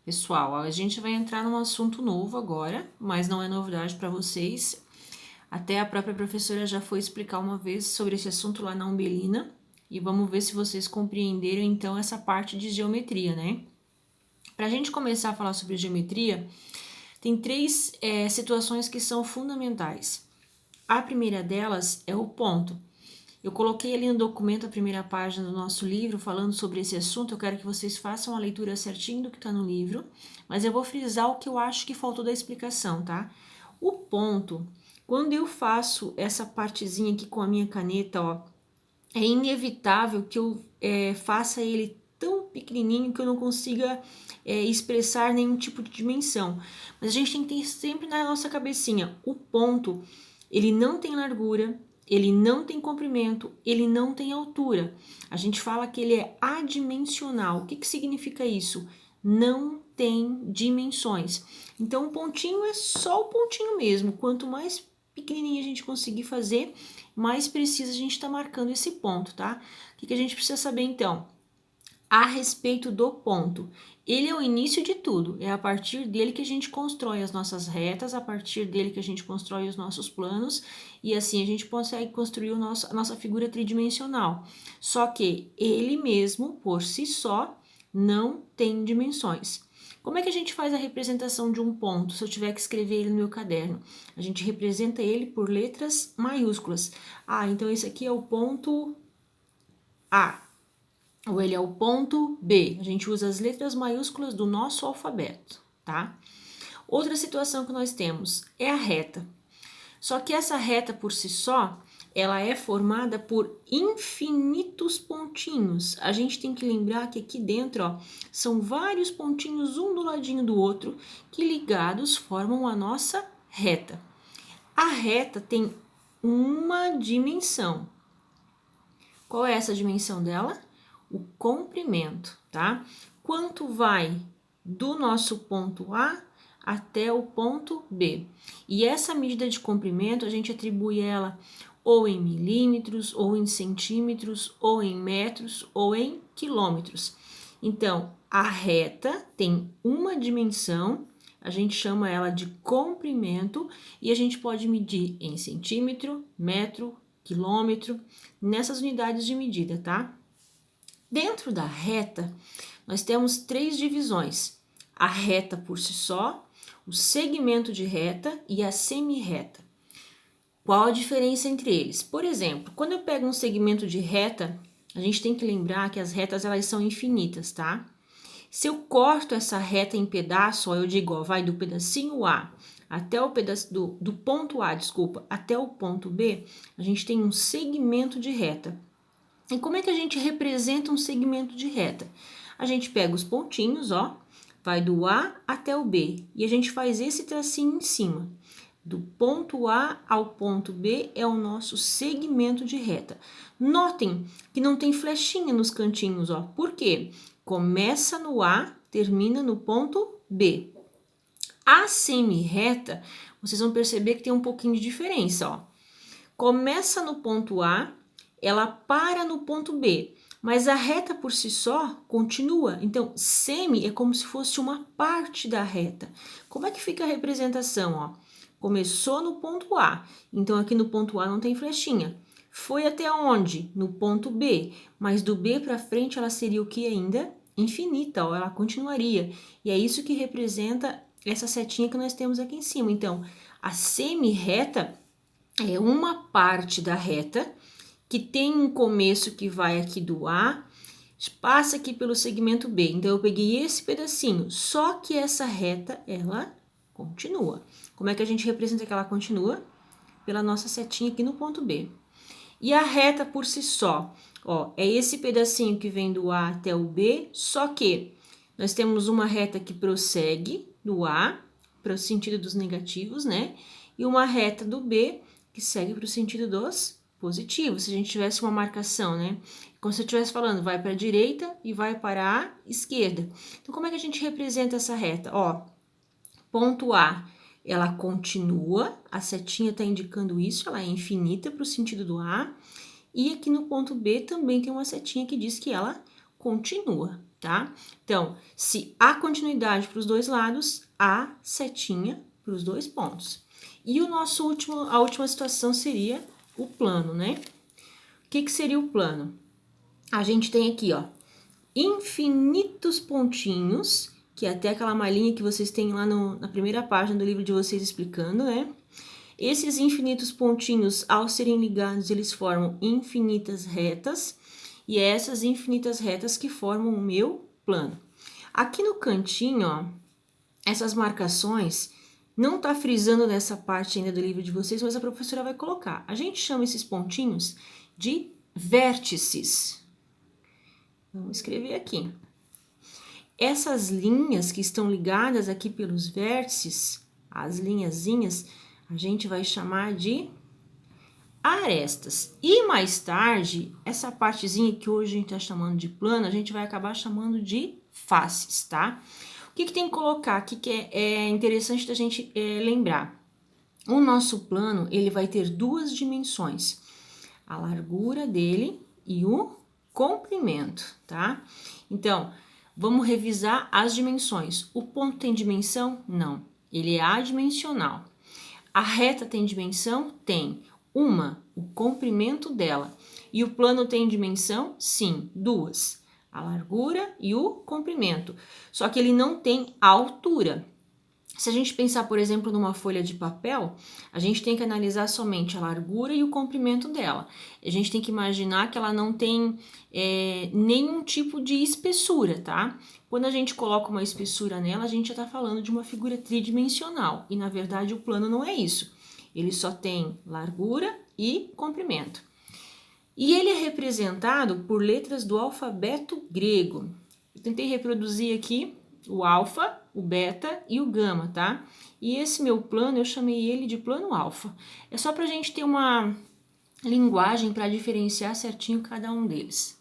Pessoal, a gente vai entrar num assunto novo agora, mas não é novidade para vocês. Até a própria professora já foi explicar uma vez sobre esse assunto lá na Umbelina. E vamos ver se vocês compreenderam então essa parte de geometria, né? Para a gente começar a falar sobre geometria, tem três situações que são fundamentais. A primeira delas é o ponto. Eu coloquei ali no documento a primeira página do nosso livro falando sobre esse assunto. Eu quero que vocês façam a leitura certinho do que está no livro, mas eu vou frisar o que eu acho que faltou da explicação, tá? O ponto, quando eu faço essa partezinha aqui com a minha caneta, ó, é inevitável que eu faça ele tão pequenininho que eu não consiga expressar nenhum tipo de dimensão. Mas a gente tem que ter sempre na nossa cabecinha, o ponto, ele não tem largura, ele não tem comprimento, ele não tem altura. A gente fala que ele é adimensional. O que significa isso? Não tem dimensões. Então, o pontinho é só o pontinho mesmo. Quanto mais pequenininho a gente conseguir fazer, mais precisa a gente estar marcando esse ponto, tá? O que a gente precisa saber, então? A respeito do ponto. Ele é o início de tudo, é a partir dele que a gente constrói as nossas retas, a partir dele que a gente constrói os nossos planos, e assim a gente consegue construir a nossa figura tridimensional. Só que ele mesmo, por si só, não tem dimensões. Como é que a gente faz a representação de um ponto, se eu tiver que escrever ele no meu caderno? A gente representa ele por letras maiúsculas. Ah, então esse aqui é o ponto A, ou ele é o ponto B. A gente usa as letras maiúsculas do nosso alfabeto, tá? Outra situação que nós temos é a reta. Só que essa reta por si só, ela é formada por infinitos pontinhos. A gente tem que lembrar que aqui dentro, ó, são vários pontinhos um do ladinho do outro que ligados formam a nossa reta. A reta tem uma dimensão. Qual é essa dimensão dela? O comprimento, tá? Quanto vai do nosso ponto A até o ponto B. E essa medida de comprimento, a gente atribui ela ou em milímetros, ou em centímetros, ou em metros, ou em quilômetros. Então, a reta tem uma dimensão, a gente chama ela de comprimento, e a gente pode medir em centímetro, metro, quilômetro, nessas unidades de medida, tá? Dentro da reta, nós temos três divisões: a reta por si só, o segmento de reta e a semi-reta. Qual a diferença entre eles? Por exemplo, quando eu pego um segmento de reta, a gente tem que lembrar que as retas elas são infinitas, tá? Se eu corto essa reta em pedaço, ó, eu digo, ó, vai do pedacinho A até o pedaço do ponto A, desculpa, até o ponto B, a gente tem um segmento de reta. E como é que a gente representa um segmento de reta? A gente pega os pontinhos, ó, vai do A até o B, e a gente faz esse tracinho em cima. Do ponto A ao ponto B é o nosso segmento de reta. Notem que não tem flechinha nos cantinhos, ó. Por quê? Começa no A, termina no ponto B. A semi-reta, vocês vão perceber que tem um pouquinho de diferença, ó. Começa no ponto A, ela para no ponto B, mas a reta por si só continua. Então, semi é como se fosse uma parte da reta. Como é que fica a representação, ó? Começou no ponto A, então aqui no ponto A não tem flechinha. Foi até onde? No ponto B, mas do B para frente ela seria o que ainda? Infinita, ó, ela continuaria. E é isso que representa essa setinha que nós temos aqui em cima. Então, a semi-reta é uma parte da reta que tem um começo que vai aqui do A, passa aqui pelo segmento B. Então, eu peguei esse pedacinho, só que essa reta, ela continua. Como é que a gente representa que ela continua? Pela nossa setinha aqui no ponto B. E a reta por si só, ó, é esse pedacinho que vem do A até o B, só que nós temos uma reta que prossegue do A para o sentido dos negativos, né? E uma reta do B que segue para o sentido dos positivos. Se a gente tivesse uma marcação, né? Como se eu estivesse falando, vai para a direita e vai para a esquerda. Então, como é que a gente representa essa reta? Ó, ponto A, ela continua, a setinha está indicando isso, ela é infinita para o sentido do A. E aqui no ponto B também tem uma setinha que diz que ela continua. tá? Então, se há continuidade para os dois lados, há setinha para os dois pontos. E a última situação seria o plano, né? O que seria o plano? A gente tem aqui, ó, infinitos pontinhos, que é até aquela malinha que vocês têm lá na primeira página do livro de vocês explicando, né? Esses infinitos pontinhos, ao serem ligados, eles formam infinitas retas, e é essas infinitas retas que formam o meu plano. Aqui no cantinho, ó, essas marcações, não tá frisando nessa parte ainda do livro de vocês, mas a professora vai colocar. A gente chama esses pontinhos de vértices. Vamos escrever aqui. Essas linhas que estão ligadas aqui pelos vértices, as linhazinhas, a gente vai chamar de arestas. E mais tarde, essa partezinha que hoje a gente está chamando de plano, a gente vai acabar chamando de faces, tá? O que tem que colocar aqui que é interessante da gente lembrar? O nosso plano, ele vai ter duas dimensões, a largura dele e o comprimento, tá? Então, vamos revisar as dimensões. O ponto tem dimensão? Não, ele é adimensional. A reta tem dimensão? Tem. Uma, o comprimento dela. E o plano tem dimensão? Sim, duas. A largura e o comprimento. Só que ele não tem altura. Se a gente pensar, por exemplo, numa folha de papel, a gente tem que analisar somente a largura e o comprimento dela. A gente tem que imaginar que ela não tem nenhum tipo de espessura, tá? Quando a gente coloca uma espessura nela, a gente já está falando de uma figura tridimensional. E, na verdade, o plano não é isso. Ele só tem largura e comprimento. E ele é representado por letras do alfabeto grego. Eu tentei reproduzir aqui o alfa, o beta e o gama, tá? E esse meu plano, eu chamei ele de plano alfa. É só pra gente ter uma linguagem para diferenciar certinho cada um deles.